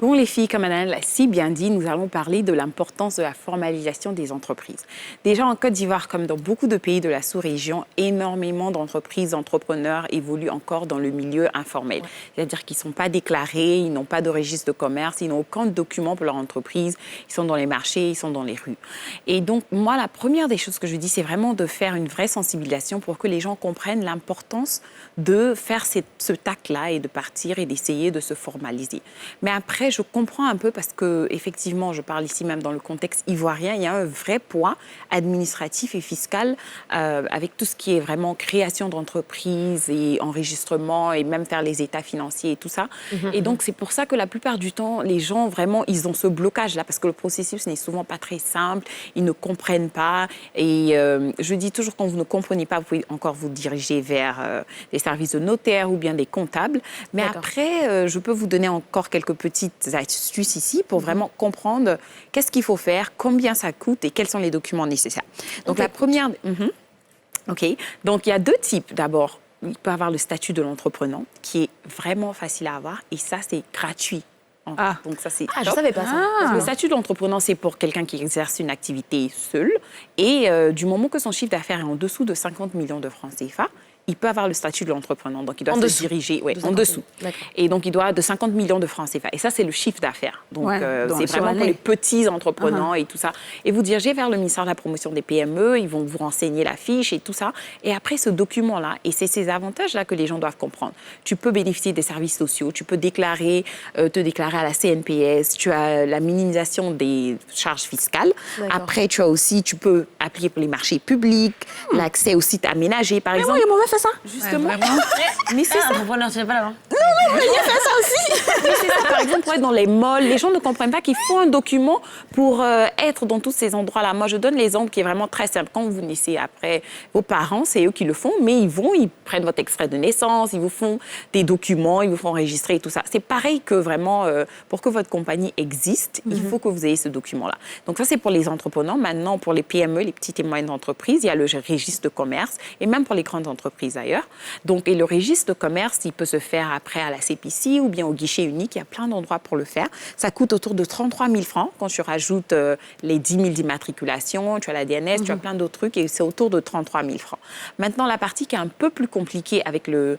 Bon, les filles, comme Anna l'a si bien dit, nous allons parler de l'importance de la formalisation des entreprises. Déjà, en Côte d'Ivoire, comme dans beaucoup de pays de la sous-région, énormément d'entreprises, d'entrepreneurs évoluent encore dans le milieu informel. C'est-à-dire qu'ils ne sont pas déclarés, ils n'ont pas de registre de commerce, ils n'ont aucun document pour leur entreprise, ils sont dans les marchés, ils sont dans les rues. Et donc, moi, la première des choses que je dis, c'est vraiment de faire une vraie sensibilisation pour que les gens comprennent l'importance de faire ce tact-là et de partir et d'essayer de se formaliser. Mais après, je comprends un peu parce que, effectivement, je parle ici même dans le contexte ivoirien, il y a un vrai poids administratif et fiscal avec tout ce qui est vraiment création d'entreprise et enregistrement et même faire les états financiers et tout ça. Et donc, c'est pour ça que la plupart du temps, les gens, vraiment, ils ont ce blocage-là parce que le processus n'est souvent pas très simple, ils ne comprennent pas. Et je dis toujours, quand vous ne comprenez pas, vous pouvez encore vous diriger vers des services de notaire ou bien des comptables. Mais après, je peux vous donner encore quelques petites astuces ici pour vraiment comprendre qu'est-ce qu'il faut faire, combien ça coûte et quels sont les documents nécessaires. Donc, la première... OK. Donc, il y a deux types. D'abord, il peut avoir le statut de l'entrepreneur qui est vraiment facile à avoir et ça, c'est gratuit. Donc ça, c'est je ne savais pas ça. Parce que le statut de l'entrepreneur, c'est pour quelqu'un qui exerce une activité seul. Et du moment que son chiffre d'affaires est en dessous de 50 millions de francs CFA, il peut avoir le statut de l'entrepreneur. Donc, il doit se diriger en dessous. Et donc, il doit avoir de 50 millions de francs CFA. Et ça, c'est le chiffre d'affaires. Donc, c'est vraiment pour les petits entrepreneurs et tout ça. Et vous dirigez vers le ministère de la Promotion des PME. Ils vont vous renseigner la fiche et tout ça. Et après, ce document-là, et c'est ces avantages-là que les gens doivent comprendre. Tu peux bénéficier des services sociaux. Tu peux te déclarer à la CNPS. Tu as la minimisation des charges fiscales. Après, tu peux appliquer pour les marchés publics, l'accès aux sites aménagés, par exemple. Fait ça. Justement. Mais c'est ça. Entrepreneur, tu n'es pas là. Non, il a fait ça aussi. Mais c'est ça, par exemple, pour être dans les malls, les gens ne comprennent pas qu'il faut un document pour être dans tous ces endroits-là. Moi, je donne l'exemple qui est vraiment très simple. Quand vous naissez après, vos parents, c'est eux qui le font, mais ils prennent votre extrait de naissance, ils vous font des documents, ils vous font enregistrer et tout ça. C'est pareil que vraiment, pour que votre compagnie existe, il faut que vous ayez ce document-là. Donc ça, c'est pour les entrepreneurs. Maintenant, pour les PME, les petites et moyennes entreprises, il y a le registre de commerce et même pour les grandes entreprises ailleurs. Donc, et le registre de commerce, il peut se faire après à la CPC ou bien au guichet unique. Il y a plein d'endroits pour le faire. Ça coûte autour de 33 000 francs quand tu rajoutes les 10 000 d'immatriculation, tu as la DNS, tu as plein d'autres trucs et c'est autour de 33 000 francs. Maintenant, la partie qui est un peu plus compliquée avec le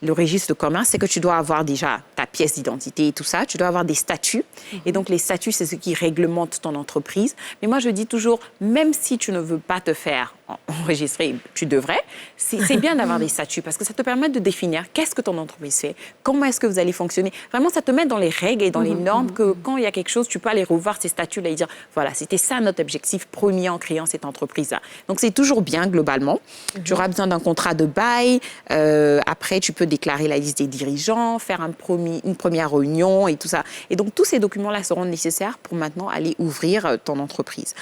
registre de commerce, c'est que tu dois avoir déjà ta pièce d'identité et tout ça. Tu dois avoir des statuts. Et donc, les statuts, c'est ce qui réglemente ton entreprise. Mais moi, je dis toujours, même si tu ne veux pas te faire enregistrer, tu devrais, c'est bien d'avoir des statuts parce que ça te permet de définir qu'est-ce que ton entreprise fait, comment est-ce que vous allez fonctionner. Vraiment, ça te met dans les règles et dans les normes que quand il y a quelque chose, tu peux aller revoir ces statuts-là et dire, voilà, c'était ça notre objectif premier en créant cette entreprise-là. Donc, c'est toujours bien, globalement. Tu auras besoin d'un contrat de bail. Après, tu peux déclarer la liste des dirigeants, faire une première réunion et tout ça. Et donc, tous ces documents-là seront nécessaires pour maintenant aller ouvrir ton entreprise.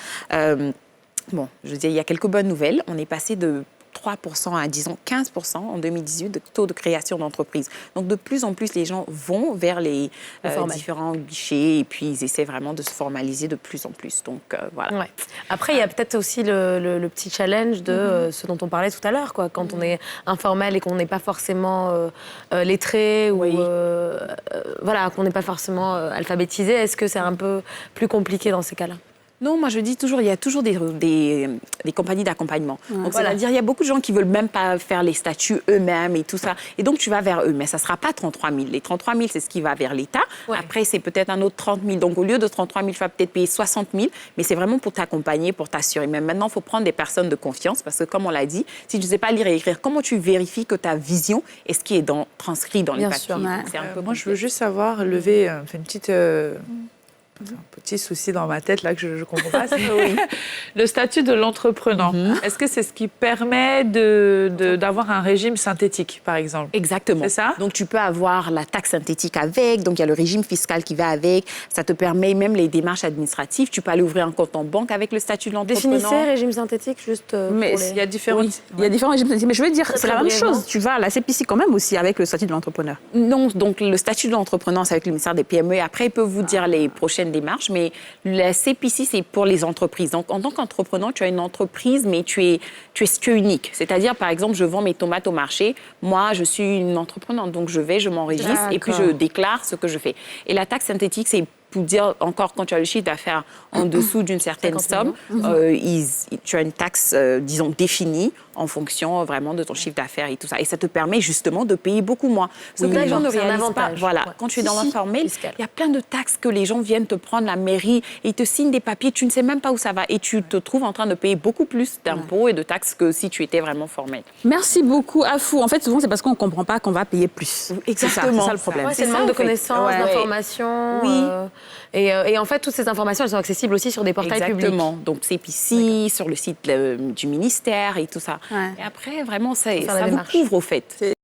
Bon, je veux dire, il y a quelques bonnes nouvelles. On est passé de 3% à, disons, 15% en 2018 de taux de création d'entreprise. Donc, de plus en plus, les gens vont vers les différents guichets et puis ils essaient vraiment de se formaliser de plus en plus. Donc, voilà. Ouais. Après, il y a peut-être aussi le petit challenge de ce dont on parlait tout à l'heure, quoi. Quand on est informel et qu'on n'est pas forcément lettré ou voilà, qu'on n'est pas forcément alphabétisé, est-ce que c'est un peu plus compliqué dans ces cas-là? Non, moi je dis toujours, il y a toujours des compagnies d'accompagnement. Donc c'est-à-dire, il y a beaucoup de gens qui veulent même pas faire les statuts eux-mêmes et tout ça. Et donc tu vas vers eux, mais ça sera pas 33 000. Les 33 000, c'est ce qui va vers l'État. Après, c'est peut-être un autre 30 000. Donc au lieu de 33 000, tu vas peut-être payer 60 000. Mais c'est vraiment pour t'accompagner, pour t'assurer. Mais maintenant, il faut prendre des personnes de confiance parce que comme on l'a dit, si tu ne sais pas lire et écrire, comment tu vérifies que ta vision est ce qui est transcrit dans les papiers? Sûr, c'est un peu moi, je veux juste savoir, lever une petite... un petit souci dans ma tête là que je ne comprends pas. Le statut de l'entrepreneur. Est-ce que c'est ce qui permet d'avoir un régime synthétique, par exemple? Exactement. C'est ça? Donc, tu peux avoir la taxe synthétique avec. Donc, il y a le régime fiscal qui va avec. Ça te permet même les démarches administratives. Tu peux aller ouvrir un compte en banque avec le statut de l'entrepreneur. Définissez régime synthétique juste Mais pour les... il y a différents régimes synthétiques. Mais je veux dire, c'est la même chose. Tu vas à la CPC quand même aussi avec le statut de l'entrepreneur. Non, donc le statut de l'entrepreneur, c'est avec le ministère des PME. Et après, ils peuvent vous dire les prochaines certaines démarches, mais la CPC, c'est pour les entreprises. Donc, en tant qu'entrepreneur, tu as une entreprise, mais tu es unique. C'est-à-dire, par exemple, je vends mes tomates au marché. Moi, je suis une entrepreneur, donc je m'enregistre et puis je déclare ce que je fais. Et la taxe synthétique, c'est pour dire encore, quand tu as le chiffre d'affaires en dessous d'une certaine somme, tu as une taxe, disons, définie en fonction vraiment de ton chiffre d'affaires et tout ça. Et ça te permet justement de payer beaucoup moins. Ce que les gens ne réalisent pas. Voilà, quand tu es dans l'informel, il y a plein de taxes que les gens viennent te prendre, la mairie, et ils te signent des papiers, tu ne sais même pas où ça va. Et tu te trouves en train de payer beaucoup plus d'impôts et de taxes que si tu étais vraiment formel. Merci beaucoup, Afou. En fait, souvent, c'est parce qu'on ne comprend pas qu'on va payer plus. Exactement. C'est ça le problème. Ouais, c'est le manque de connaissances, d'informations. Oui. Et en fait, toutes ces informations, elles sont accessibles aussi sur des portails publics. Exactement. Donc, c'est ici, sur le site du ministère et tout ça. Ouais. Et après, vraiment, ça Faire la vous démarche. couvre, au fait.